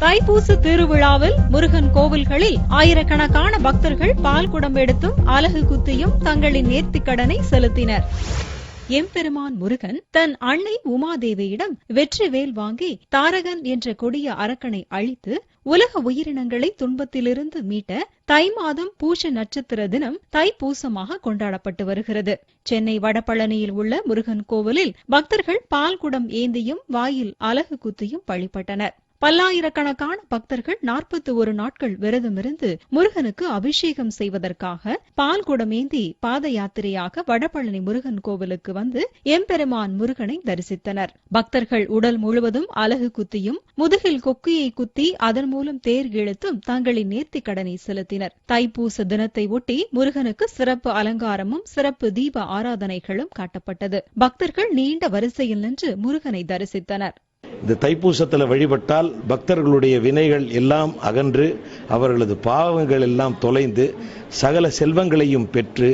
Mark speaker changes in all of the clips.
Speaker 1: தைப்பூச திருவிழாவில் முருகன் கோவில்களில் ஆயிரக்கணக்கான பக்தர்கள் பால் குடம் எடுத்தும் அலகு குத்தியும் தங்களின் நேர்த்திக்கடனை செலுத்தினர். எம்பெருமான் முருகன் தன் அன்னை உமாதேவியிடம் வெற்றிவேல் வாங்கி தாரகன் என்ற கொடிய அரக்கனை அழித்து உலக உயிரினங்களை துன்பத்திலிருந்து மீட்ட தை மாதம் பூச நட்சத்திர தினம் தைப்பூசமாக கொண்டாடப்பட்டு வருகிறது. சென்னை வடபழனியில் உள்ள முருகன் கோவிலில் பக்தர்கள் பால் குடம் ஏந்தியும் வாயில் அலகு குத்தியும் வழிபட்டனர். பல்லாயிரக்கணக்கான பக்தர்கள் 41 நாட்கள் விரதமிருந்து முருகனுக்கு அபிஷேகம் செய்வதற்காக பால் குடமேந்தி பாத யாத்திரையாக வடபழனி முருகன் கோவிலுக்கு வந்து எம்பெருமான் முருகனை தரிசித்தனர். பக்தர்கள் உடல் முழுவதும் அலகு குத்தியும் முதுகில் கொக்கியை குத்தி அதன் மூலம் தேர் இழுத்தும் தங்களின் நேர்த்திக் கடனை செலுத்தினர். தைப்பூச தினத்தை ஒட்டி முருகனுக்கு சிறப்பு அலங்காரமும் சிறப்பு தீப ஆராதனைகளும் காட்டப்பட்டது. பக்தர்கள் நீண்ட வரிசையில் நின்று முருகனை தரிசித்தனர்.
Speaker 2: இந்த தைப்பூசத்தில் வழிபட்டால் பக்தர்களுடைய வினைகள் எல்லாம் அகன்று அவர்களது பாவங்கள் எல்லாம் தொலைந்து சகல செல்வங்களையும் பெற்று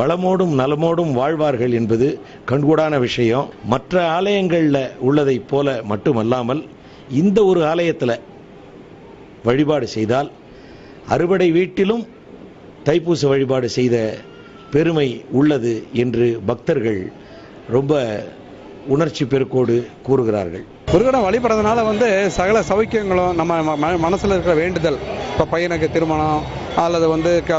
Speaker 2: வளமோடும் நலமோடும் வாழ்வார்கள் என்பது கண்கூடான விஷயம். மற்ற ஆலயங்களில் உள்ளதைப் போல மட்டுமல்லாமல் இந்த ஒரு ஆலயத்தில் வழிபாடு செய்தால் அறுபடை வீட்டிலும் தைப்பூச வழிபாடு செய்த பெருமை உள்ளது என்று பக்தர்கள் ரொம்ப உணர்ச்சி பெருக்கோடு கூறுகிறார்கள்.
Speaker 3: முருகனை வழிபடுறதுனால சகல சௌக்கியங்களும் நம்ம மனசில் இருக்கிற வேண்டுதல், இப்போ பையனுக்கு திருமணம் அல்லது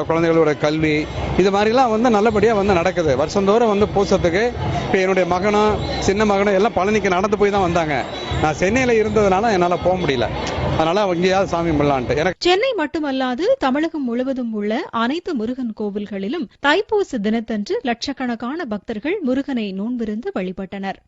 Speaker 3: குழந்தைகளோட கல்வி, இது மாதிரிலாம் நல்லபடியாக நடக்குது. வருஷந்தோறும் பூசத்துக்கு இப்போ என்னுடைய மகனும் சின்ன மகனும் எல்லாம் பழனிக்கு நடந்து போய் தான் வந்தாங்க. நான் சென்னையில் இருந்ததுனால என்னால் போக முடியல. அதனால இங்கேயாவது சாமி கும்பிடலான்ட்டு.
Speaker 1: சென்னை மட்டுமல்லாது தமிழகம் முழுவதும் உள்ள அனைத்து முருகன் கோவில்களிலும் தைப்பூச தினத்தன்று லட்சக்கணக்கான பக்தர்கள் முருகனை நோன்பிருந்து வழிபட்டனர்.